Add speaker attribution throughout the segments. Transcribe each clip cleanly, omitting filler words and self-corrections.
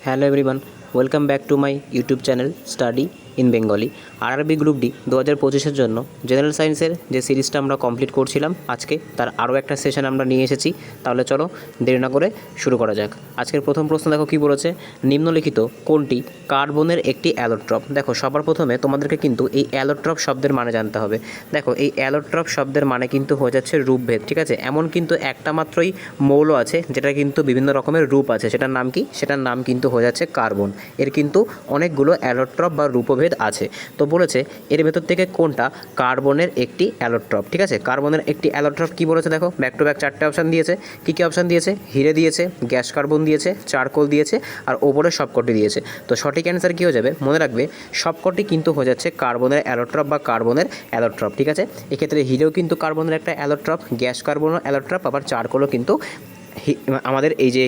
Speaker 1: Hello everyone, welcome back to my YouTube channel study in Bengali. RRB group D 2025-এর জন্য general সায়েন্সের যে সিরিজটা আমরা কমপ্লিট করছিলাম আজকে তার আরও একটা সেশন আমরা নিয়ে এসেছি। তাহলে চলো দেরি না করে শুরু করা যাক। আজকের প্রথম প্রশ্ন দেখো কী বলেছে, নিম্নলিখিত কোনটি কার্বনের একটি অ্যালোট্রপ। দেখো সবার প্রথমে তোমাদেরকে কিন্তু এই অ্যালোট্রপ শব্দের মানে জানতে হবে। দেখো এই অ্যালোট্রপ শব্দের মানে কিন্তু হয়ে যাচ্ছে রূপভেদ, ঠিক আছে। এমন কিন্তু একটা মাত্রই মৌল আছে যেটা কিন্তু বিভিন্ন রকমের রূপ আছে, সেটার নাম কি? সেটার নাম কিন্তু হয়ে যাচ্ছে কার্বন। এর কিন্তু অনেকগুলো অ্যালোট্রপ বা রূপভেদ আছে। তো বলেছে এর ভেতর থেকে কোনটা কার্বনের একটি অ্যালোট্রপ, ঠিক আছে। কার্বনের একটি অ্যালোট্রপ কি বলেছে দেখো, ব্যাক টু ব্যাক চারটে অপশান দিয়েছে। কী কী অপশান দিয়েছে? হিরে দিয়েছে, গ্যাস কার্বন দিয়েছে, চারকোল দিয়েছে আর ওপরে সবকটি দিয়েছে। তো সঠিক অ্যান্সার কী হয়ে যাবে? মনে রাখবে সবকটি কিন্তু হয়ে যাচ্ছে কার্বনের অ্যালোট্রপ বা কার্বনের অ্যালোট্রপ, ঠিক আছে। এক্ষেত্রে হিরেও কিন্তু কার্বনের একটা অ্যালোট্রপ, গ্যাস কার্বনও অ্যালোট্রপ, আবার চারকোলও কিন্তু আমাদের এই যে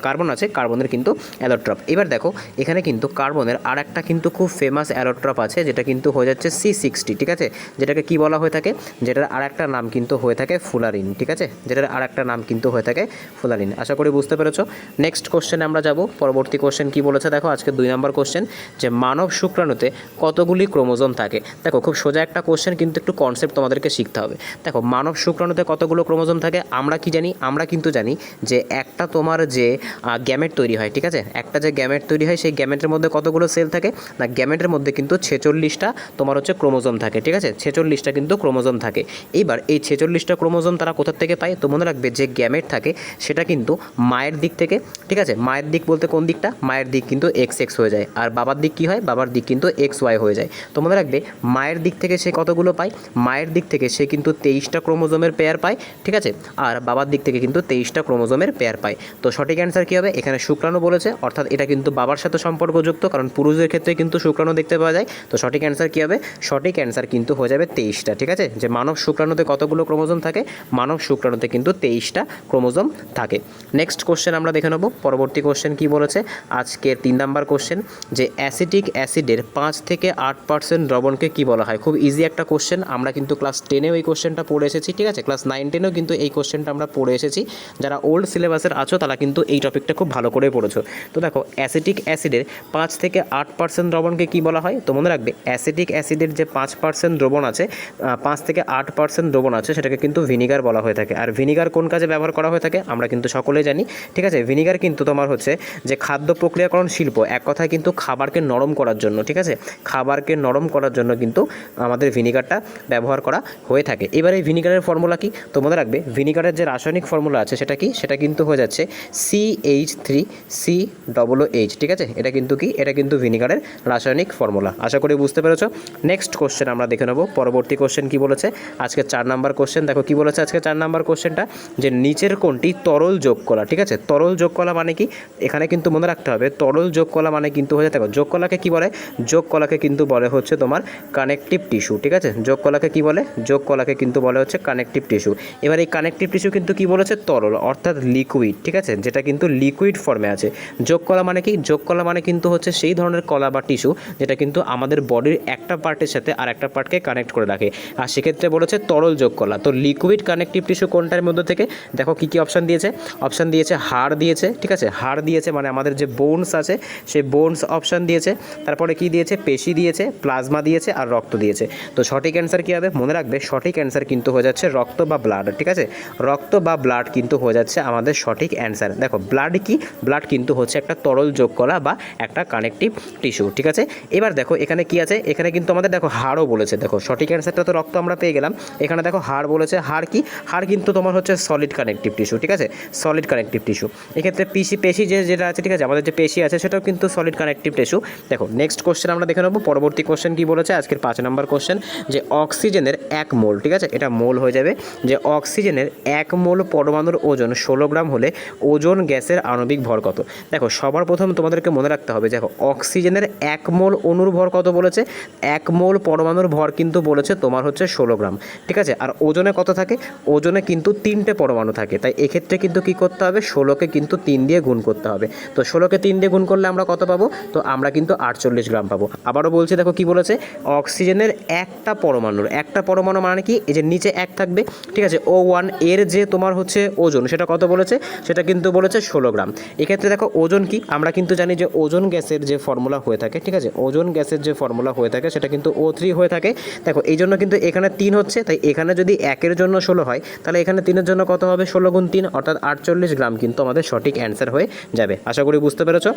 Speaker 1: কার্বন আছে কার্বনের কিন্তু অ্যালোট্রপ। এবার দেখো এখানে কিন্তু কার্বনের আর একটা কিন্তু খুব ফেমাস অ্যালোট্রপ আছে যেটা কিন্তু হয়ে যাচ্ছে C60, ঠিক আছে। যেটাকে কি বলা হয়ে থাকে? যেটার আর একটা নাম কিন্তু হয়ে থাকে ফুলারিন, ঠিক আছে। যেটার আর একটা নাম কিন্তু হয়ে থাকে ফুলারিন। আশা করি বুঝতে পেরেছো। নেক্সট কোশ্চেনে আমরা যাব। পরবর্তী কোশ্চেন কি বলেছে দেখো, আজকে 2 নম্বর কোশ্চেন, যে মানব শুক্রাণুতে কতগুলি ক্রোমোজোম থাকে। দেখো খুব সোজা একটা কোশ্চেন, কিন্তু একটু কনসেপ্ট তোমাদেরকে শিখতে হবে। দেখো মানব শুক্রাণুতে কতগুলো ক্রোমোজোম থাকে আমরা কি জানি? আমরা কিন্তু জানি যে একটা তোমার যে গ্যামেট তৈরি হয়, ঠিক আছে। একটা যে গ্যামেট তৈরি হয় সেই গ্যামেটের মধ্যে কতগুলো সেল থাকে না, গ্যামেটের মধ্যে কিন্তু 46টা তোমার হচ্ছে ক্রোমোজোম থাকে, ঠিক আছে। 46টা কিন্তু ক্রোমোজোম থাকে। এইবার এই 46টা ক্রোমোজোম তারা কোথা থেকে পায়? তো মনে রাখবে যে গ্যামেট থাকে সেটা কিন্তু মায়ের দিক থেকে, ঠিক আছে। মায়ের দিক বলতে কোন দিকটা? মায়ের দিক কিন্তু XX হয়ে যায়, আর বাবার দিক কী হয়? বাবার দিক কিন্তু XY হয়ে যায়। তো মনে রাখবে মায়ের দিক থেকে সে কতগুলো পায়? মায়ের দিক থেকে সে কিন্তু 23টা ক্রোমোজোমের পেয়ার পায়, ঠিক আছে। আর বাবার দিক থেকে কিন্তু 23টা ক্রোমোজোমের পেয়ার পায়। তো সঠিক অ্যান্সার কী হবে? এখানে শুক্রাণু বলেছে, অর্থাৎ এটা কিন্তু বাবার সাথে সম্পর্কযুক্ত, কারণ পুরুষদের ক্ষেত্রে কিন্তু শুক্রাণু দেখতে পাওয়া যায়। তো সঠিক অ্যান্সার কী হবে? সঠিক অ্যান্সার কিন্তু হয়ে যাবে 23টা, ঠিক আছে। যে মানব শুক্রাণুতে কতগুলো ক্রোমোজোম থাকে? মানব শুক্রাণুতে কিন্তু 23টা ক্রোমোজোম থাকে। নেক্সট কোশ্চেন আমরা দেখে নেব। পরবর্তী কোশ্চেন কি বলেছে, আজকের 3 নম্বর কোশ্চেন, যে অ্যাসিটিক অ্যাসিডের 5 থেকে 8% দ্রবণকে কী বলা হয়। খুব ইজি একটা কোশ্চেন, আমরা কিন্তু ক্লাস 10এও এই কোশ্চেনটা পড়ে এসেছি, ঠিক আছে। ক্লাস 9-10এও কিন্তু এই কোশ্চেনটা আমরা পড়ে এসেছি। যারা ওল্ড সিলেবাসের আছো তারা কিন্তু এই টপিকটা খুব ভালো করে পড়েছো। তো দেখো অ্যাসিটিক অ্যাসিডের 5 থেকে 8% দ্রবণকে কী বলা হয়? তো মনে রাখবে অ্যাসিটিক অ্যাসিডের যে 5% দ্রবণ আছে, 5 থেকে 8% দ্রবণ আছে, সেটাকে কিন্তু ভিনিগার বলা হয়ে থাকে। আর ভিনিগার কোন কাজে ব্যবহার করা হয়ে থাকে আমরা কিন্তু সকলেই জানি, ঠিক আছে। ভিনিগার কিন্তু তোমার হচ্ছে যে খাদ্য প্রক্রিয়াকরণ শিল্প, এক কথায় কিন্তু খাবারকে নরম করার জন্য, ঠিক আছে। খাবারকে নরম করার জন্য কিন্তু আমাদের ভিনিগারটা ব্যবহার করা হয়ে থাকে। এবার এই ভিনিগারের ফর্মুলা কি? তো মনে রাখবে ভিনিগারের যে রাসায়নিক ফর্মুলা আছে সেটা কি? সেটা কিন্তু হয়ে যাচ্ছে CH3COOH, ঠিক আছে। এটা কিন্তু কি? এটা কিন্তু ভিনিগারের রাসায়নিক ফর্মুলা। আশা করি বুঝতে পেরেছো। নেক্সট কোশ্চেন আমরা দেখে নেব। পরবর্তী কোশ্চেন কি বলেছে, আজকে 4 নম্বর কোশ্চেন। দেখো কি বলেছে আজকে 4 নম্বর কোশ্চেনটা, যে নিচের কোনটি তরল যোগ কলা, ঠিক আছে। তরল যোগ কলা মানে কি? এখানে কিন্তু মনে রাখতে হবে তরল যোগ কলা মানে কিন্তু হয়ে যায়, দেখো যোগ কলাকে কী বলে? যোগ কলাকে কিন্তু বলে হচ্ছে তোমার কানেকটিভ টিস্যু, ঠিক আছে। যোগ কলাকে কী বলে? যোগ কলাকে কিন্তু বলে হচ্ছে কানেকটিভ টিস্যু। এবার এই কানেকটিভ টিস্যু কিন্তু কী বলেছে? তরল, অর্থাৎ লিকুইড, ঠিক আছে। যেটা কিন্তু লিকুইড ফর্মে আছে। যোগ কলা মানে কি? যোগ কলা মানে কিন্তু হচ্ছে সেই ধরনের কলা বা টিস্যু যেটা কিন্তু আমাদের বডির একটা পার্টের সাথে আর একটা পার্টকে কানেক্ট করে রাখে, আর সেক্ষেত্রে বলেছে তরল যোগ কলা। তো লিকুইড কানেকটিভ টিস্যু কোনটার মধ্যে থেকে? দেখো কী কী অপশান দিয়েছে। অপশান দিয়েছে হাড় দিয়েছে, ঠিক আছে। হাড় দিয়েছে মানে আমাদের যে বোনস আছে সেই বোনস অপশান দিয়েছে। তারপরে কি দিয়েছে? পেশি দিয়েছে, প্লাজমা দিয়েছে আর রক্ত দিয়েছে। তো সঠিক অ্যান্সার কী হবে? মনে রাখবে সঠিক অ্যান্সার কিন্তু হয়ে যাচ্ছে রক্ত বা ব্লাড, ঠিক আছে। রক্ত বা ব্লাড কিন্তু হয়ে যাচ্ছে আমাদের সঠিক অ্যান্সার। দেখো ব্লাড কি? ব্লাড কিন্তু হচ্ছে একটা তরল যোগ কলা বা একটা কানেকটিভ টিস্যু, ঠিক আছে। এবার দেখো এখানে কি আছে, এখানে কিন্তু আমাদের দেখো হাড়ও বলেছে। দেখো সঠিক অ্যান্সারটা তো রক্ত আমরা পেয়ে গেলাম, এখানে দেখো হাড় বলেছে। হাড় কি? হাড় কিন্তু তোমার হচ্ছে সলিড কানেকটিভ টিস্যু, ঠিক আছে। Solid connective tissue. এক্ষেত্রে পেশি যেটা আছে, ঠিক আছে, আমাদের যে পেশি আছে সেটাও কিন্তু সলিড কানেকটিভ টিস্যু। দেখো নেক্সট কোশ্চেন আমরা দেখে নেব। পরবর্তী কোশ্চেন কি বলেছে আজকের 5 নম্বর কোশ্চেন, যে অক্সিজেনের 1 মোল, ঠিক আছে, এটা মোল হয়ে যাবে, যে অক্সিজেনের 1 মোল পরমাণুর ওজন 16 গ্রাম হলে ওজন গ্যাসের আণবিক ভর কত। দেখো সবার প্রথম তোমাদেরকে মনে রাখতে হবে, দেখো অক্সিজেনের 1 মোল অণুর ভর কত বলেছে? 1 মোল পরমাণুর ভর কিন্তু বলেছে তোমার হচ্ছে 16 গ্রাম, ঠিক আছে। আর ওজনে কত থাকে? ওজনে কিন্তু 3টে পরমাণু থাকে, তাই এক্ষেত্রে কিন্তু কী করতে হবে? 16কে কিন্তু 3 দিয়ে গুণ করতে হবে। তো 16কে 3 দিয়ে গুণ করলে আমরা কত পাবো? তো আমরা কিন্তু 48 গ্রাম পাবো। আবারও বলছি, দেখো কি বলেছে, অক্সিজেনের একটা পরমাণু মানে কি? এই যে নিচে 1 থাকবে, ঠিক আছে। O1 এর যে তোমার হচ্ছে ওজন সেটা সেটা কত বলেছে, সেটা কিন্তু বলেছে 16 গ্রাম। এক্ষেত্রে দেখো ওজন কি, আমরা কিন্তু জানি যে ওজন গ্যাসের যে ফর্মুলা হয়ে থাকে, ঠিক আছে, ওজন গ্যাসের যে ফর্মুলা হয়ে থাকে সেটা কিন্তু O3 হয়ে থাকে। দেখো এই জন্য কিন্তু এখানে 3 হচ্ছে, তাই এখানে যদি 1-এর জন্য 16 হয় তাহলে এখানে 3-এর জন্য কত হবে, 16 গুণ 3 অর্থাৎ 48 গ্রাম কিন্তু আমাদের সঠিক অ্যান্সার হয়ে যাবে। আশা করি বুঝতে পেরেছো।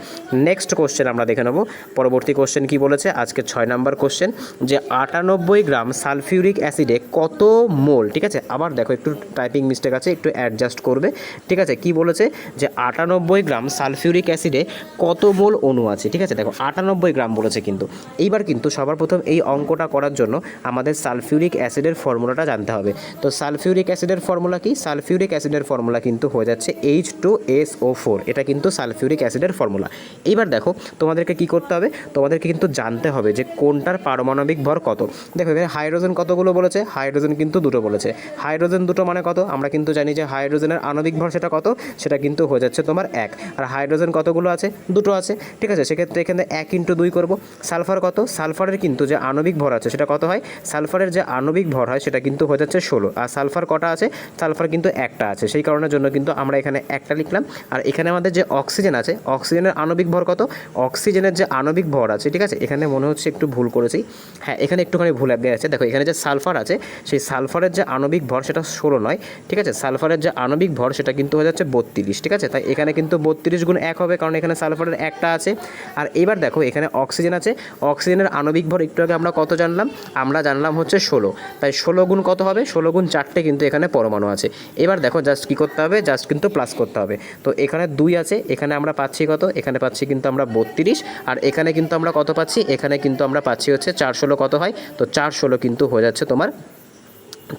Speaker 1: নেক্সট কোশ্চেন আমরা দেখে নেব। পরবর্তী কোশ্চেন কি বলেছে, আজকে 6 নাম্বার কোশ্চেন, যে 98 গ্রাম সালফিউরিক অ্যাসিডে কত মোল, ঠিক আছে, আবার দেখো একটু টাইপিং মিস্টেক আছে, একটু অ্যাডজাস্ট করবে, ঠিক আছে। কি বলেছে যে 98 গ্রাম সালফিউরিক অ্যাসিডে কত মোল অণু আছে, ঠিক আছে। দেখো 98 গ্রাম বলেছে, কিন্তু এইবার কিন্তু সবার প্রথম এই অঙ্কটা করার জন্য আমাদের সালফিউরিক অ্যাসিডের ফর্মুলাটা জানতে হবে। তো সালফিউরিক অ্যাসিডের ফর্মুলা কি, সালফিউরিক অ্যাসিডের ফর্মুলা কিন্তু হয়ে যাচ্ছে H2SO4, এটা কিন্তু সালফিউরিক অ্যাসিডের ফর্মুলা। এইবার দেখো তোমাদেরকে কি করতে হবে, তোমাদেরকে কিন্তু জানতে হবে যে কোনটার পারমাণবিক ভর কত। দেখো এখানে হাইড্রোজেন কতগুলো বলেছে, হাইড্রোজেন কিন্তু দুটো বলেছে। হাইড্রোজেন দুটো মানে কত, আমরা কিন্তু জানি যে হাইড্রোজেনের আণবিক ভর সেটা কত, সেটা কিন্তু হয়ে যাচ্ছে তোমার 1। আর হাইড্রোজেন কতগুলো আছে, দুটো আছে, ঠিক আছে। সেক্ষেত্রে এখানে 1 × 2 করব। সালফার কত, সালফারের কিন্তু যে আণবিক ভর আছে সেটা কত হয়, সালফারের যে আণবিক ভর হয় সেটা কিন্তু হয়ে যাচ্ছে 16। আর সালফার কটা আছে, সালফার কিন্তু একটা আছে, সেই কারণের জন্য কিন্তু আমরা এখানে একটা লিখলাম। আর এখানে আমাদের যে অক্সিজেন আছে, অক্সিজেনের আণবিক ভর কত, অক্সিজেনের যে আণবিক ভর আছে, ঠিক আছে, এখানে মনে হচ্ছে একটু ভুল করেছি, হ্যাঁ এখানে একটুখানি ভুল আছে। দেখো এখানে যে সালফার আছে সেই সালফারের যে আণবিক ভর সেটা 16 নয়, ঠিক আছে, সালফারের যে আণবিক ভর সেটা কিন্তু হয়ে যাচ্ছে 32, ঠিক আছে। তাই এখানে কিন্তু 32 গুণ 1 হবে, কারণ এখানে সালফারের একটা আছে। আর এবার দেখো এখানে অক্সিজেন আছে, অক্সিজেনের আণবিক ভর একটু আগে আমরা কত জানলাম, আমরা জানলাম হচ্ছে 16, তাই 16 গুণ কত হবে, 16 গুণ 4টে কিন্তু এখানে পরমাণু আছে। এবার দেখো জাস্ট কী করতে হবে, জাস্ট কিন্তু প্লাস করতে হবে। তো এখানে 2 আছে, এখানে আমরা পাচ্ছি কত, এখানে পাচ্ছি কিন্তু আমরা 32, আর এখানে কিন্তু আমরা কত পাচ্ছি, এখানে কিন্তু আমরা পাচ্ছি হচ্ছে 4 কত হয়, তো 4 কিন্তু হয়ে যাচ্ছে তোমার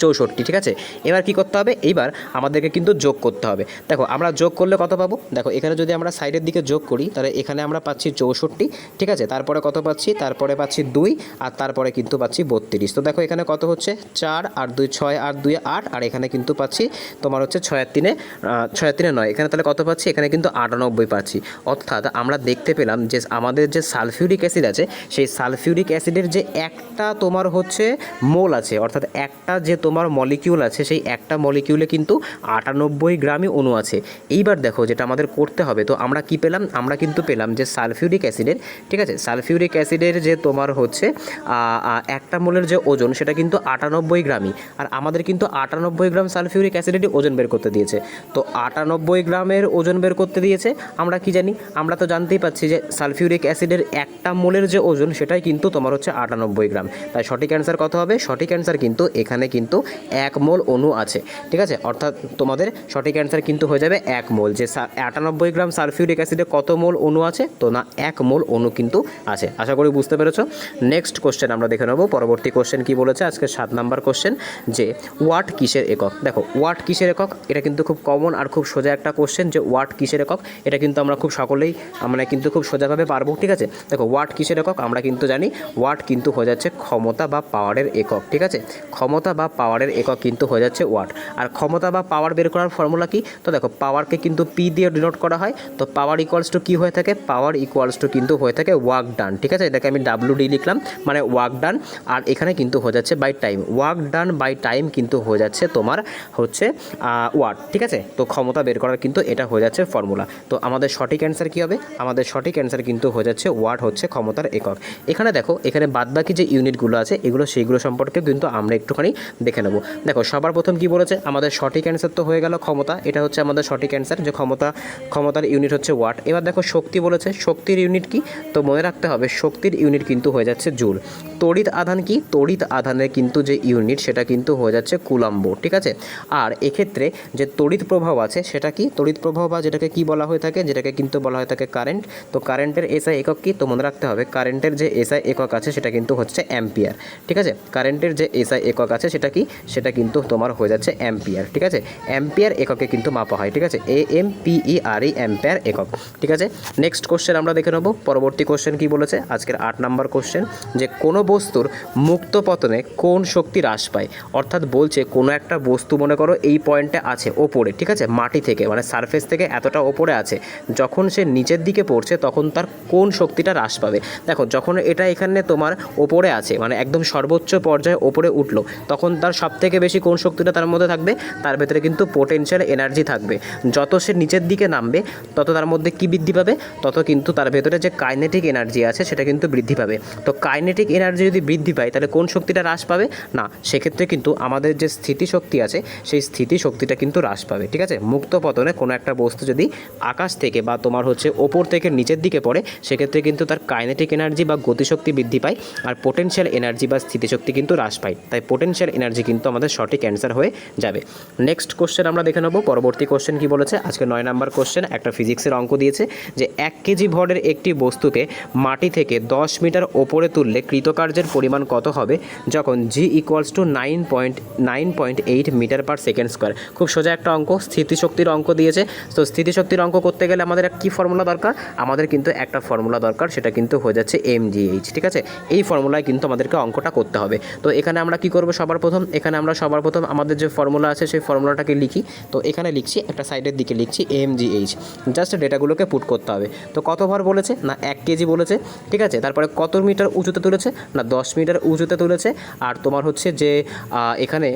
Speaker 1: 64, ঠিক আছে। এবার কি করতে হবে, এইবার আমাদেরকে কিন্তু যোগ করতে হবে। দেখো আমরা যোগ করলে কত পাবো, দেখো এখানে যদি আমরা সাইডের দিকে যোগ করি তাহলে এখানে আমরা পাচ্ছি 64, ঠিক আছে। তারপরে কত পাচ্ছি, তারপরে পাচ্ছি 2, আর তারপরে কিন্তু পাচ্ছি 32। তো দেখো এখানে কত হচ্ছে, 4 আর 2 6 আর 2 8, আর এখানে কিন্তু পাচ্ছি তোমার হচ্ছে 6 আর 3 9, এখানে তাহলে কত পাচ্ছি, এখানে কিন্তু 98 পাচ্ছি। অর্থাৎ আমরা দেখতে পেলাম যে আমাদের যে সালফিউরিক অ্যাসিড আছে সেই সালফিউরিক অ্যাসিডের যে একটা তোমার হচ্ছে মোল আছে, অর্থাৎ একটা যে তোমার মলিকিউল আছে সেই একটা মলিকিউলে কিন্তু 98 গ্রামই অণু আছে। এইবার দেখো যেটা আমাদের করতে হবে, তো আমরা কি পেলাম, আমরা কিন্তু পেলাম যে সালফিউরিক অ্যাসিডের, ঠিক আছে, সালফিউরিক অ্যাসিডের যে তোমার হচ্ছে একটা মোলের যে ওজন সেটা কিন্তু 98 গ্রামই। আর আমাদের কিন্তু 98 গ্রাম সালফিউরিক অ্যাসিডেরই ওজন বের করতে দিয়েছে। তো 98 গ্রামের ওজন বের করতে দিয়েছে, আমরা কি জানি, আমরা তো জানতেই পাচ্ছি যে সালফিউরিক অ্যাসিডের একটা মোলের যে ওজন সেটাই কিন্তু তোমার হচ্ছে 98 গ্রাম। তাই সঠিক অ্যান্সার কত হবে, সঠিক অ্যান্সার কিন্তু এখানে কিন্তু 1 মোল অণু আছে, ঠিক আছে। অর্থাৎ তোমাদের সঠিক অ্যান্সার কিন্তু হয়ে যাবে 1 মোল। যে 98 গ্রাম সালফিউরিক অ্যাসিডে কত মোল অণু আছে, তো না 1 মোল অণু কিন্তু আছে। আশা করি বুঝতে পেরেছো। নেক্সট কোশ্চেন আমরা দেখে নেব। পরবর্তী কোশ্চেন কি বলেছে, আজকে 7 নাম্বার কোশ্চেন, যে ওয়াট কিসের একক। দেখো ওয়াট কিসের একক, এটা কিন্তু খুব কমন আর খুব সোজা একটা কোশ্চেন, যে ওয়াট কিসের একক, এটা কিন্তু আমরা খুব সকলেই আমরা কিন্তু খুব সোজাভাবে পারবো, ঠিক আছে। দেখো ওয়াট কিসের একক, আমরা কিন্তু জানি ওয়াট কিন্তু হয়ে যাচ্ছে ক্ষমতা বা পাওয়ারের একক, ঠিক আছে, ক্ষমতা বা পাওয়ারের একক কিন্তু হয়ে যাচ্ছে ওয়াট। আর ক্ষমতা বা পাওয়ার বের করার ফর্মুলা কি, তো দেখো পাওয়ারকে কিন্তু পি দিয়ে ডিনোট করা হয়। তো পাওয়ার ইকুয়ালস টু কী হয়ে থাকে, পাওয়ার ইকুয়ালস টু কিন্তু হয়ে থাকে ওয়ার্ক ডান, ঠিক আছে, এটাকে আমি WD লিখলাম, মানে ওয়ার্ক ডান। আর এখানে কিন্তু হয়ে যাচ্ছে by time, work done by time কিন্তু হয়ে যাচ্ছে তোমার হচ্ছে ওয়াট, ঠিক আছে। তো ক্ষমতা বের করার কিন্তু এটা হয়ে যাচ্ছে ফর্মুলা। তো আমাদের সঠিক অ্যান্সার কী হবে, আমাদের সঠিক অ্যান্সার কিন্তু হয়ে যাচ্ছে ওয়াট হচ্ছে ক্ষমতার একক। এখানে দেখো এখানে বাদবাকি যে ইউনিটগুলো আছে এগুলো সেইগুলো সম্পর্কে কিন্তু আমরা একটুখানি দেখে নেব। দেখো সবার প্রথম কি বলেছে, আমাদের সঠিক অ্যান্সার তো হয়ে গেল ক্ষমতা, এটা হচ্ছে আমাদের সঠিক অ্যান্সার, যে ক্ষমতার ইউনিট হচ্ছে ওয়াট। এবার দেখো শক্তি বলেছে, শক্তির ইউনিট কি, তো মনে রাখতে হবে শক্তির ইউনিট কিন্তু হয়ে যাচ্ছে জুল। তড়িৎ আধান কি, তড়িৎ আধানের কিন্তু যে ইউনিট সেটা কিন্তু হয়ে যাচ্ছে কুলাম্ব, ঠিক আছে। আর এক্ষেত্রে যে তড়িৎ প্রবাহ আছে সেটা কি, তড়িৎ প্রবাহ বা যেটাকে কি বলা হয়ে থাকে, যেটাকে কিন্তু বলা হয়ে থাকে কারেন্ট। তো কারেন্টের এসআই একক কি, তো মনে রাখতে হবে কারেন্টের যে এসআই একক আছে সেটা কিন্তু হচ্ছে অ্যাম্পিয়ার, ঠিক আছে। কারেন্টের যে এসআই একক আছে সেটা কি, সেটা কিন্তু তোমার হয়ে যাচ্ছে অ্যাম্পিয়ার, ঠিক আছে। অ্যাম্পিয়ার এককে কিন্তু মাপা হয়, ঠিক আছে, AMPERE অ্যাম্পিয়ার একক, ঠিক আছে। নেক্সট কোশ্চেন আমরা দেখে নেব। পরবর্তী কোশ্চেন কি বলেছে, আজকের 8 নাম্বার কোশ্চেন, যে কোনো বস্তুর মুক্ত পতনে কোন শক্তি হ্রাস পায়? অর্থাৎ বলছে কোনো একটা বস্তু মনে করো এই পয়েন্টে আছে ওপরে, ঠিক আছে, মাটি থেকে মানে সারফেস থেকে এতটা ওপরে আছে, যখন সে নিচের দিকে পড়ছে তখন তার কোন শক্তিটা হ্রাস পাবে? দেখো যখন এটা এখানে তোমার ওপরে আছে মানে একদম সর্বোচ্চ পর্যায়ে ওপরে উঠলো, তখন তার সবথেকে বেশি কোন শক্তিটা তার মধ্যে থাকবে? তার ভেতরে কিন্তু পোটেনশিয়াল এনার্জি থাকবে। যত সে নিচের দিকে নামবে তত তার মধ্যে কি বৃদ্ধি পাবে? তত কিন্তু তার ভেতরে যে কাইনেটিক এনার্জি আছে সেটা কিন্তু বৃদ্ধি পাবে। তো কাইনেটিক এনার্জি যদি বৃদ্ধি পায় তাহলে কোন শক্তিটা হ্রাস পাবে? না, সেক্ষেত্রে কিন্তু আমাদের যে স্থিতিশক্তি আছে সেই স্থিতিশক্তিটা কিন্তু হ্রাস পাবে, ঠিক আছে। মুক্ত পতনে কোনো একটা বস্তু যদি আকাশ থেকে বা তোমার হচ্ছে ওপর থেকে নিচের দিকে পড়ে, সেক্ষেত্রে কিন্তু তার কাইনেটিক এনার্জি বা গতিশক্তি বৃদ্ধি পায়, আর পোটেনশিয়াল এনার্জি বা স্থিতিশক্তি কিন্তু হ্রাস পায়। তাই পোটেনশিয়াল এনার্জি কিন্তু আমাদের সঠিক অ্যান্সার হয়ে যাবে। নেক্সট কোশ্চেন আমরা দেখে নেব। পরবর্তী কোশ্চেন কি বলেছে? আজকে 9 নাম্বার কোশ্চেন, একটা ফিজিক্সের অঙ্ক দিয়েছে যে 1 কেজি ভরের একটি বস্তুকে মাটি থেকে 10 মিটার ওপরে তুললে কৃতকার্যের পরিমাণ কত হবে যখন G equals to 9.8 metre per second square? খুব সোজা একটা অঙ্ক, স্থিতিশক্তির অঙ্ক দিয়েছে। তো স্থিতিশক্তির অঙ্ক করতে গেলে আমাদের কী ফর্মুলা দরকার? আমাদের কিন্তু একটা ফর্মুলা দরকার, সেটা কিন্তু হয়ে যাচ্ছে mgh, ঠিক আছে। এই ফর্মুলায় কিন্তু আমাদেরকে অঙ্কটা করতে হবে। তো এখানে আমরা কি করব? সবার প্রথম আমাদের যে ফর্মুলা আছে সেই ফর্মুলাটাকে লিখি। তো এখানে লিখছি, একটা সাইডের দিকে লিখছি mgh, জাস্ট ডেটাগুলোকে পুট করতে হবে। তো কত ভর বলেছে? না 1 কেজি বলেছে, ঠিক আছে। তারপরে কত মিটার উঁচুতে তুলেছে? না 10 মিটার উঁচুতে তুলেছে। আর তোমার হচ্ছে যে এখানে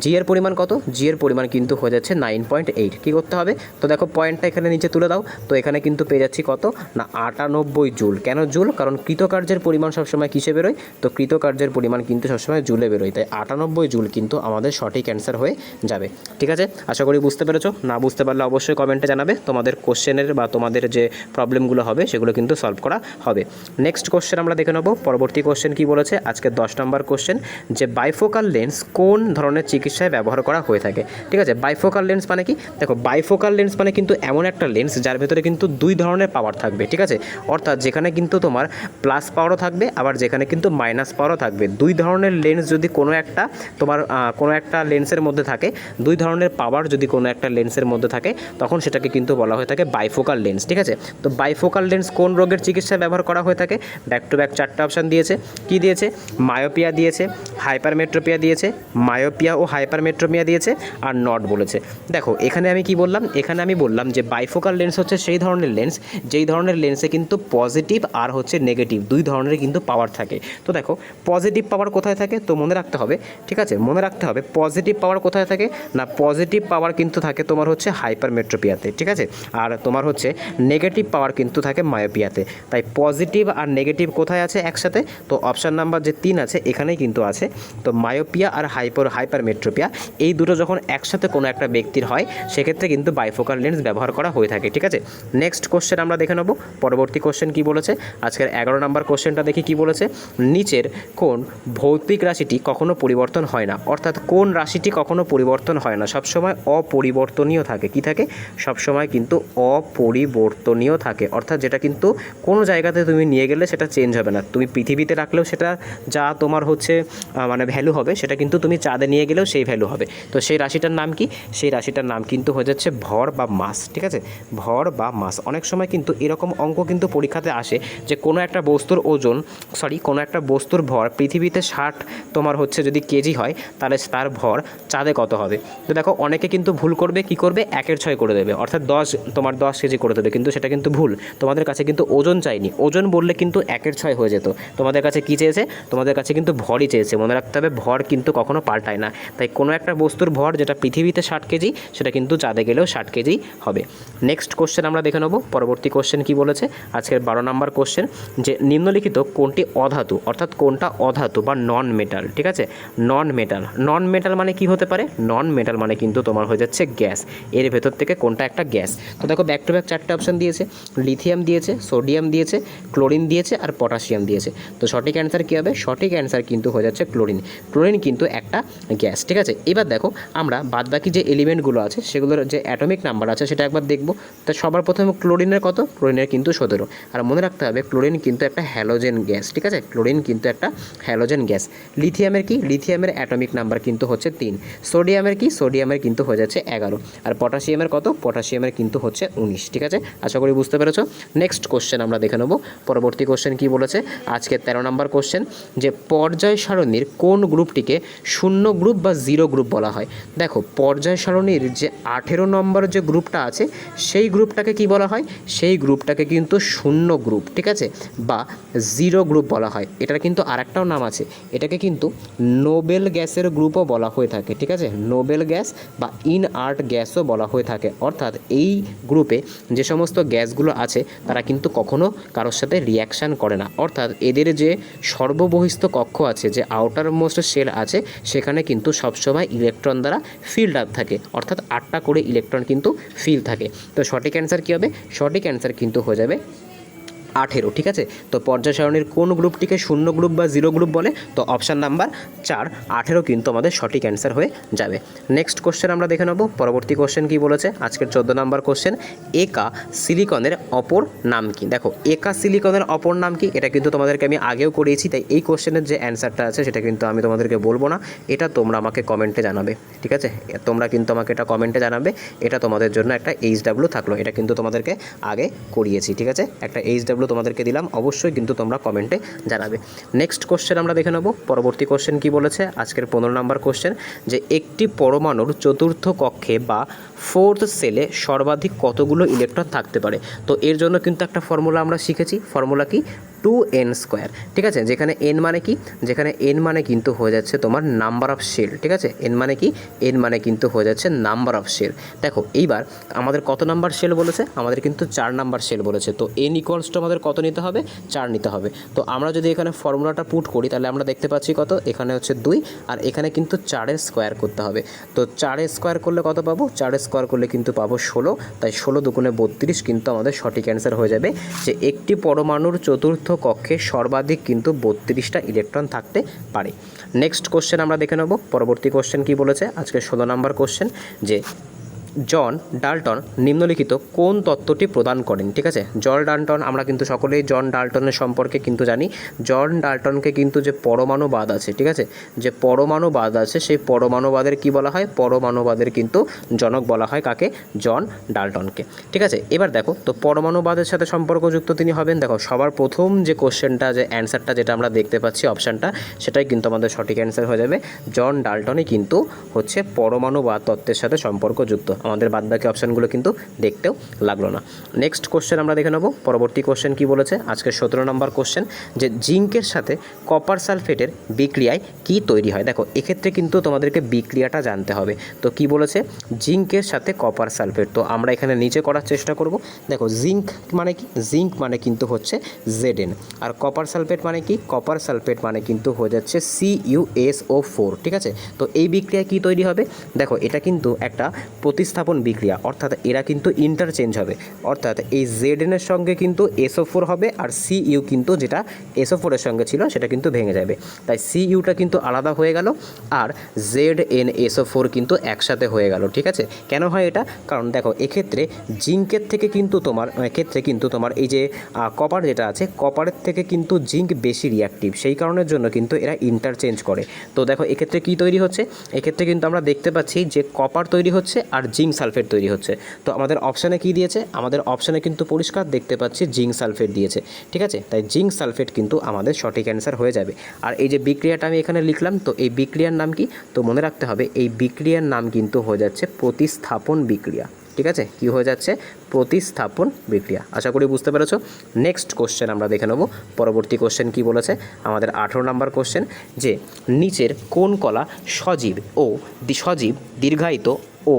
Speaker 1: জি এর পরিমাণ কত? জি এর পরিমাণ কিন্তু হয়ে যাচ্ছে 9.8। কী করতে হবে? তো দেখো পয়েন্টটা এখানে নিচে তুলে দাও। তো এখানে কিন্তু পেয়ে যাচ্ছি কত? না 98 জুল। কেন জুল? কারণ কৃতকার্যের পরিমাণ সবসময় কিসে বেরোয়? তো কৃতকার্যের পরিমাণ কিন্তু সবসময় জুলে বেরোয়, তাই 98 জুল কিন্তু আমাদের সঠিক অ্যান্সার হয়ে যাবে, ঠিক আছে। আশা করি বুঝতে পেরেছো। না বুঝতে পারলে অবশ্যই কমেন্টে জানাবে, তোমাদের কোশ্চেনের বা তোমাদের যে প্রবলেমগুলো হবে সেগুলো কিন্তু সলভ করা হবে। নেক্সট কোশ্চেন আমরা দেখে নেব। পরবর্তী কোশ্চেন কি বলেছে? আজকে 10 নম্বর কোশ্চেন, যে বাইফোকাল লেন্স কোন ধরনের চিকিৎসায় ব্যবহার করা হয়ে থাকে? ঠিক আছে, বাইফোকাল লেন্স মানে কি? দেখো বাইফোকাল লেন্স মানে কিন্তু এমন একটা লেন্স যার ভেতরে কিন্তু দুই ধরনের পাওয়ার থাকবে, ঠিক আছে। অর্থাৎ যেখানে কিন্তু তোমার প্লাস পাওয়ারও থাকবে, আবার যেখানে কিন্তু মাইনাস পাওয়ারও থাকবে। দুই ধরনের লেন্স যদি কোনো একটা লেন্সের মধ্যে থাকে, দুই ধরনের পাওয়ার যদি কোনো একটা লেন্সের মধ্যে থাকে, তখন সেটাকে কিন্তু বলা হয়ে থাকে বাইফোকাল লেন্স, ঠিক আছে। তো বাইফোকাল লেন্স কোন রোগের চিকিৎসায় ব্যবহার করা হয়ে থাকে? ব্যাক টু ব্যাক 4টা অপশান দিয়েছে। কি দিয়েছে? মায়োপিয়া দিয়েছে, হাইপারমেট্রোপিয়া দিয়েছে, মায়োপিয়া ও হাইপারমেট্রোপিয়া দিয়েছে, আর নট বলেছে। দেখো এখানে আমি কি বললাম? এখানে আমি বললাম যে বাইফোকাল লেন্স হচ্ছে সেই ধরনের লেন্স যেই ধরনের লেন্সে কিন্তু পজিটিভ আর হচ্ছে নেগেটিভ দুই ধরনের কিন্তু পাওয়ার থাকে। তো দেখো পজিটিভ পাওয়ার কোথায় থাকে? তো মনে রাখতে হবে, ঠিক আছে, মনে রাখতে হবে পজিটিভ পাওয়ার কোথায় থাকে? না পজিটিভ পাওয়ার কিন্তু থাকে তোমার হচ্ছে হাইপারমেট্রোপিয়াতে, ঠিক আছে। আর তোমার হচ্ছে নেগেটিভ পাওয়ার কিন্তু থাকে মায়োপিয়াতে। তাই পজিটিভ আর নেগেটিভ কোথায় আছে একসাথে? তো অপশান নাম্বার যে 3 আছে এখানেই কিন্তু আছে। তো মায়োপিয়া আর হাইপারমেট্রোপিয়া এই দুটো যখন একসাথে কোনো একটা ব্যক্তির হয়, সেক্ষেত্রে কিন্তু বাইফোকাল লেন্স ব্যবহার করা হয়ে থাকে, ঠিক আছে। নেক্সট কোশ্চেন আমরা দেখে নেব। পরবর্তী কোশ্চেন কি বলেছে? আজকের 11 নম্বর কোশ্চেনটা দেখি কি বলেছে। নিচের কোন ভৌতিক রাশিটি কখনো পরিবর্তন হয় না? অর্থাৎ কোন রাশিটি কখনো পরিবর্তন হয় না, সবসময় অপরিবর্তনীয় থাকে? কি থাকে? সবসময় কিন্তু অপরিবর্তনীয় থাকে। অর্থাৎ যেটা কিন্তু কোনো জায়গাতে তুমি নিয়ে গেলে সেটা চেঞ্জ হবে না। তুমি পৃথিবীতে রাখলেও সেটা যা তোমার হচ্ছে মানে ভ্যালু হবে, সেটা কিন্তু তুমি চাঁদে নিয়ে গেলেও সেই ভ্যালু হবে। তো সেই রাশিটার নাম কি? সেই রাশিটার নাম কিন্তু হয়ে যাচ্ছে ভর বা মাস, ঠিক আছে, ভর বা মাস। অনেক সময় কিন্তু এরকম অঙ্ক কিন্তু পরীক্ষাতে আসে যে কোনো একটা বস্তুর কোনো একটা বস্তুর ভর পৃথিবীতে 60 তোমার হচ্ছে যদি কেজি হয়, তাহলে তার ভর চাঁদে কত হবে? তো দেখো অনেকে কিন্তু ভুল করবে, কি করবে? 1/6 করে দেবে, অর্থাৎ 10 কেজি করে দেবে, কিন্তু সেটা কিন্তু ভুল। তোমাদের কাছে কিন্তু ওজন চাইনি, ওজন বললে কিন্তু 1/6 হয়ে যেত। তোমাদের কাছে কি চেয়েছে? তোমাদের কাছে কিন্তু ভরই চেয়েছে। মনে রাখতে হবে ভর কিন্তু কখনো পাল্টায় না। তাই কোনো একটা বস্তুর ভর যেটা পৃথিবীতে 60 কেজি, সেটা কিন্তু চাঁদে গেলেও 60 কেজি হবে। নেক্সট কোশ্চেন আমরা দেখে নেব। পরবর্তী কোশ্চেন কি বলেছে? আজকের 12 নম্বর কোশ্চেন, যে নিম্নলিখিত কোনটি অধাতু, অর্থাৎ কোনটা অধাতু বা নন মেটাল, ঠিক আছে। নন মেটাল মানে কি হতে পারে? নন মেটাল মানে কিন্তু তোমার হয়ে যাচ্ছে গ্যাস। এর ভেতর থেকে কোনটা একটা গ্যাস? তো দেখো ব্যাক টু ব্যাক 4টা অপশান দিয়েছে। লিথিয়াম দিয়েছে, সোডিয়াম দিয়েছে, ক্লোরিন দিয়েছে, আর পটাশিয়াম দিয়েছে। তো সঠিক অ্যান্সার কী হবে? সঠিক অ্যান্সার কিন্তু হয়ে যাচ্ছে ক্লোরিন। ক্লোরিন কিন্তু একটা গ্যাস, ঠিক আছে। এবার দেখো আমরা বাদবাকি যে এলিমেন্টগুলো আছে সেগুলোর যে অ্যাটমিক নাম্বার আছে সেটা একবার দেখব। তো সবার প্রথমে ক্লোরিনের কত? ক্লোরিনের কিন্তু 17। আর মনে রাখতে হবে ক্লোরিন কিন্তু একটা হ্যালোজেন গ্যাস, ঠিক আছে। ক্লোরিন কিন্তু একটা হ্যালোজেন গ্যাস। লিথিয়ামের কি? লিথিয়ামের অ্যাটমিক নাম্বার কিন্তু হচ্ছে 3। সোডিয়ামের কি? সোডিয়ামের কিন্তু হয়ে যাচ্ছে 11। আর পটাশিয়ামের কত? পটাশিয়ামের কিন্তু হচ্ছে 19, ঠিক আছে। আশা করি বুঝতে পেরেছো। নেক্সট কোশ্চেন আমরা দেখে নেব। পরবর্তী কোশ্চেন কি বলেছে? আজকে 13 নম্বর কোশ্চেন। কোশ্চেন যে পর্যায় সারণীর কোন গ্রুপটিকে শূন্য গ্রুপ বা জিরো গ্রুপ বলা হয়। দেখো পর্যায় সারণীর যে 18 নম্বর যে গ্রুপটা আছে সেই গ্রুপটাকে কি বলা হয়, সেই গ্রুপটাকে কিন্তু শূন্য গ্রুপ, ঠিক আছে, বা জিরো গ্রুপ বলা হয়। এটার কিন্তু আরেকটাও নাম আছে, এটাকে কিন্তু নোবেল গ্যাসের গ্রুপও বলা হয়ে থাকে, ঠিক আছে, নোবেল গ্যাস বা ইনআর্ট গ্যাসও বলা হয়ে থাকে। অর্থাৎ এই গ্রুপে যে সমস্ত গ্যাসগুলো আছে তারা কিন্তু কখনো কারোর সাথে রিয়াকশান করে না। অর্থাৎ এদের যে সর্ববহিস্থ কক্ষ আছে, যে আউটার মোস্ট শেল আছে, সেখানে কিন্তু সবসময় ইলেকট্রন দ্বারা ফিল্ড আপ থাকে, অর্থাৎ 8টা করে ইলেকট্রন কিন্তু ফিল থাকে। তো সঠিক অ্যান্সার কী হবে, সঠিক অ্যান্সার কিন্তু হয়ে যাবে 18, ঠিক আছে। তো পর্যায় সারণীর কোন গ্রুপটিকে শূন্য গ্রুপ বা জিরো গ্রুপ বলে, তো অপশান নাম্বার 4 18 কিন্তু আমাদের সঠিক অ্যান্সার হয়ে যাবে। নেক্সট কোশ্চেন আমরা দেখে নেব, পরবর্তী কোশ্চেন কি বলেছে আজকের 14 নম্বর কোশ্চেন, একা সিলিকনের অপর নাম কি। দেখো একা সিলিকনের অপর নাম কি, এটা কিন্তু তোমাদেরকে আমি আগেও করিয়েছি, তাই এই কোশ্চেনের যে অ্যান্সারটা আছে সেটা কিন্তু আমি তোমাদেরকে বলবো না, এটা তোমরা আমাকে কমেন্টে জানাবে, ঠিক আছে, তোমরা কিন্তু আমাকে এটা কমেন্টে জানাবে, এটা তোমাদের জন্য একটা HW থাকলো, এটা কিন্তু তোমাদেরকে আগে করিয়েছি, ঠিক আছে, একটা HW তোমাদেরকে দিলাম, অবশ্যই কিন্তু তোমরা কমেন্টে জানাবে। নেক্সট কোশ্চেন আমরা দেখে নেব, পরবর্তী কোশ্চেন কি বলেছে আজকের 15 নম্বর কোশ্চেন, যে একটি পরমাণুর চতুর্থ কক্ষে বা ফোর্থ সেলে সর্বাধিক কতগুলো ইলেকট্রন থাকতে পারে। তো এর জন্য কিন্তু একটা ফর্মুলা আমরা শিখেছি, ফর্মুলা কি 2n², ঠিক আছে, যেখানে n মানে কি, যেখানে n মানে কিন্তু হয়ে যাচ্ছে তোমার নাম্বার অফ শেল, ঠিক আছে, n মানে কি, n মানে কিন্তু হয়ে যাচ্ছে নাম্বার অফ শেল। দেখো এইবার আমাদের কত নাম্বার শেল বলেছে, আমাদের কিন্তু 4 নাম্বার শেল বলেছে, তো n ইকুয়ালস টু আমাদের কত নিতে হবে, 4 নিতে হবে। তো আমরা যদি এখানে ফর্মুলাটা পুট করি তাহলে আমরা দেখতে পাচ্ছি কত, এখানে হচ্ছে 2 আর এখানে কিন্তু 4-এর স্কোয়ার করতে হবে। তো 4-এর স্কোয়ার করলে কত পাবো, 4-এর স্কোয়ার করলে কিন্তু পাবো 16, তাই 16 দুগুণে 32 কিন্তু আমাদের সঠিক অ্যান্সার হয়ে যাবে, যে একটি পরমাণুর চতুর্থ কক্ষে সর্বাধিক কিন্তু 32টা ইলেকট্রন থাকতে পারে। নেক্সট কোশ্চেন আমরা দেখে নেব, পরবর্তী কোশ্চেন কি বলেছে আজকে 16 নম্বর কোশ্চেন, যে জন ডাল্টন নিম্নলিখিত কোন তত্ত্বটি প্রদান করেন, ঠিক আছে। জন ডাল্টন আমরা কিন্তু সকলেই জন ডাল্টনের সম্পর্কে কিন্তু জানি, জন ডাল্টনকে কিন্তু যে পরমাণুবাদ আছে, ঠিক আছে, যে পরমাণুবাদ আছে সেই পরমাণুবাদের কি বলা হয়, পরমাণুবাদের কিন্তু জনক বলা হয় কাকে, জন ডাল্টনকে, ঠিক আছে। এবার দেখো তো পরমাণুবাদের সাথে সম্পর্কযুক্ত তিনি হবেন, দেখো সবার প্রথম যে কোশ্চেনটা, যে অ্যান্সারটা যেটা আমরা দেখতে পাচ্ছি অপশানটা, সেটাই কিন্তু আমাদের সঠিক অ্যান্সার হয়ে যাবে, জন ডাল্টনই কিন্তু হচ্ছে পরমাণুবাদ তত্ত্বের সাথে সম্পর্কযুক্ত। আমাদের বাদবাকি অপশানগুলো কিন্তু দেখতেও লাগলো না। নেক্সট কোশ্চেন আমরা দেখে নেব, পরবর্তী কোশ্চেন কি বলেছে আজকে 17 নম্বর কোশ্চেন, যে জিঙ্কের সাথে কপার সালফেটের বিক্রিয়ায় কি তৈরি হয়। দেখো এক্ষেত্রে কিন্তু তোমাদেরকে বিক্রিয়াটা জানতে হবে। তো কি বলেছে, জিঙ্কের সাথে কপার সালফেট, তো আমরা এখানে নিচে করার চেষ্টা করব। দেখো জিঙ্ক মানে কি, জিঙ্ক মানে কিন্তু হচ্ছে Zn, আর কপার সালফেট মানে কি, কপার সালফেট মানে কিন্তু হয়ে যাচ্ছে CuSO4, ঠিক আছে। তো এই বিক্রিয়া কি তৈরি হবে, দেখো এটা কিন্তু একটা প্রতিস্থাপন বিক্রিয়া, অর্থাৎ এরা কিন্তু ইন্টারচেঞ্জ হবে, অর্থাৎ এই Zn এর সঙ্গে কিন্তু SO4 হবে, আর Cu কিন্তু যেটা SO4 এর সঙ্গে ছিল সেটা কিন্তু ভেঙে যাবে, তাই Cuটা কিন্তু আলাদা হয়ে গেল, আর ZnSO4 কিন্তু একসাথে হয়ে গেল, ঠিক আছে। কেন হয় এটা, কারণ দেখো এক্ষেত্রে জিঙ্কের থেকে কিন্তু তোমার এই যে কপার যেটা আছে, কপারের থেকে কিন্তু জিঙ্ক বেশি রিয়াক্টিভ, সেই কারণের জন্য কিন্তু এরা ইন্টারচেঞ্জ করে। তো দেখো এক্ষেত্রে কি তৈরি হচ্ছে, এক্ষেত্রে কিন্তু আমরা দেখতে পাচ্ছি যে কপার তৈরি হচ্ছে আর জিঙ্ক সালফেট তৈরি হচ্ছে। তো আমাদের অপশানে কি দিয়েছে, আমাদের অপশানে কিন্তু পরিষ্কার দেখতে পাচ্ছি জিঙ্ক সালফেট দিয়েছে, ঠিক আছে, তাই জিঙ্ক সালফেট কিন্তু আমাদের সঠিক অ্যান্সার হয়ে যাবে। আর এই যে বিক্রিয়াটা আমি এখানে লিখলাম, তো এই বিক্রিয়ার নাম কি, তো মনে রাখতে হবে এই বিক্রিয়ার নাম কিন্তু হয়ে যাচ্ছে প্রতিস্থাপন বিক্রিয়া, ঠিক আছে, কি হয়ে যাচ্ছে, প্রতিস্থাপন বিক্রিয়া। আশা করি বুঝতে পেরেছো। নেক্সট কোশ্চেন আমরা দেখে নেব, পরবর্তী কোশ্চেন কি বলেছে আমাদের 18 নম্বর কোশ্চেন, যে নিচের কোন কলা সজীব ও সজীব দীর্ঘায়িত ও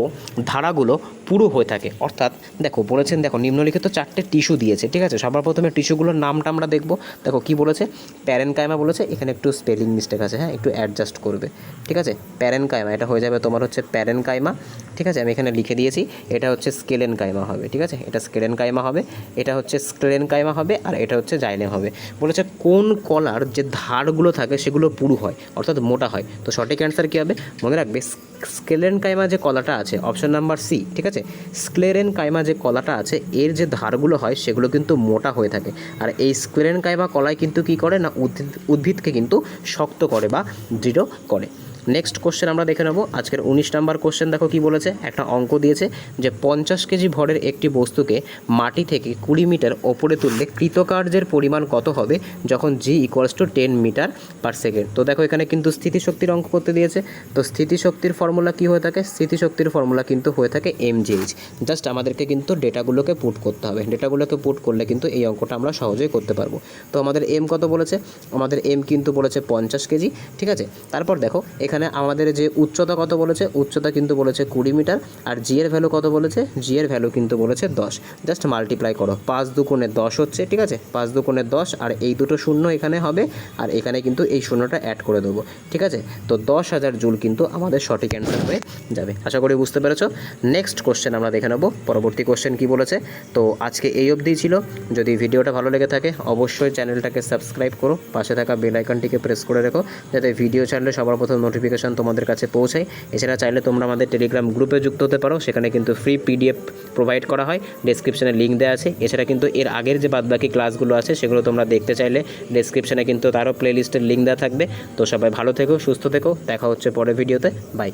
Speaker 1: ধারাগুলো পুরো হয়ে থাকে। অর্থাৎ দেখো বলেছেন, দেখো নিম্নলিখিত 4টে টিস্যু দিয়েছে, ঠিক আছে। সবার প্রথমে টিস্যুগুলোর নামটা আমরা দেখব। দেখো কি বলেছে, প্যারেনকাইমা বলেছে, এখানে একটু স্পেলিং মিস্টেক আছে, হ্যাঁ একটু অ্যাডজাস্ট করবে, ঠিক আছে। প্যারেনকাইমা এটা হয়ে যাবে তোমার হচ্ছে প্যারেনকাইমা, ঠিক আছে, আমি এখানে লিখে দিয়েছি, এটা হচ্ছে স্কেলেনকাইমা হবে, ঠিক আছে, এটা স্কেলেনকাইমা হবে, এটা হচ্ছে স্ক্লেরেনকাইমা হবে, আর এটা হচ্ছে জাইলেম হবে। বলেছে কোন কলার যে ধারগুলো থাকে সেগুলো পুরু হয়, অর্থাৎ মোটা হয়। তো সঠিক অ্যান্সার কী হবে, মনে রাখবে স্কেলেনকাইমা যে কলাটা আছে অপশন নাম্বার সি, ঠিক আছে, স্ক্লেরেনকাইমা যে কলাটা আছে এর যে ধারগুলো হয় সেগুলো কিন্তু মোটা হয়ে থাকে, আর এই স্ক্লেরেনকাইমা কলায় কিন্তু কী করে না, উদ্ভিদকে কিন্তু শক্ত করে বা দৃঢ় করে। নেক্সট কোশ্চেন আমরা দেখে নেব আজকের 19 নাম্বার কোশ্চেন। দেখো কি বলেছে, একটা অঙ্ক দিয়েছে যে 50 কেজি ভরের একটি বস্তুকে মাটি থেকে 20 মিটার ওপরে তুললে কৃতকার্যের পরিমাণ কত হবে যখন G equals to 10 metre per second. তো দেখো এখানে কিন্তু স্থিতিশক্তির অঙ্ক করতে দিয়েছে। তো স্থিতিশক্তির ফর্মুলা কি হয়ে থাকে, স্থিতিশক্তির ফর্মুলা কিন্তু হয়ে থাকে mgh। জাস্ট আমাদেরকে কিন্তু ডেটাগুলোকে পুট করতে হবে, ডেটাগুলোকে পুট করলে কিন্তু এই অঙ্কটা আমরা সহজেই করতে পারবো। তো আমাদের এম কত বলেছে, আমাদের এম কিন্তু বলেছে 50 কেজি, ঠিক আছে। তারপর দেখো এখানে আমাদের যে উচ্চতা কত বলেছে, উচ্চতা কিন্তু বলেছে 20 মিটার, আর জি এর ভ্যালু কত বলেছে, জি এর ভ্যালু কিন্তু বলেছে 10। জাস্ট মাল্টিপ্লাই করো, 5 দুগুণে 10 হচ্ছে, ঠিক আছে, 5 দুগুণে 10, আর এই দুটো শূন্য এখানে হবে, আর এখানে কিন্তু এই শূন্যটা অ্যাড করে দেবো, ঠিক আছে। তো 10,000 জুল কিন্তু আমাদের সঠিক অ্যান্সার হয়ে যাবে। আশা করি বুঝতে পেরেছো। নেক্সট কোশ্চেন আমরা দেখে নেব, পরবর্তী কোশ্চেন কি বলেছে। তো আজকে এই অবধিই ছিল। যদি ভিডিওটা ভালো লেগে থাকে অবশ্যই চ্যানেলটাকে সাবস্ক্রাইব করো, পাশে থাকা বেল আইকনটিকে প্রেস করে রেখো যাতে ভিডিও ছাড়লে সবার প্রথম নোটিফিকেশন তোমাদের কাছে পৌঁছায়। এছাড়া চাইলে তোমরা আমাদের টেলিগ্রাম গ্রুপে যুক্ত হতে পারো, সেখানে কিন্তু ফ্রি পিডিএফ প্রোভাইড করা হয়, ডেসক্রিপশনে লিঙ্ক দেওয়া আছে। এছাড়া কিন্তু এর আগের যে বাদবাকি ক্লাসগুলো আছে সেগুলো তোমরা দেখতে চাইলে ডেসক্রিপশনে কিন্তু তারও প্লেলিস্টের লিঙ্ক দেওয়া থাকবে। তো সবাই ভালো থেকো, সুস্থ থেকো, দেখা হচ্ছে পরের ভিডিওতে, বাই।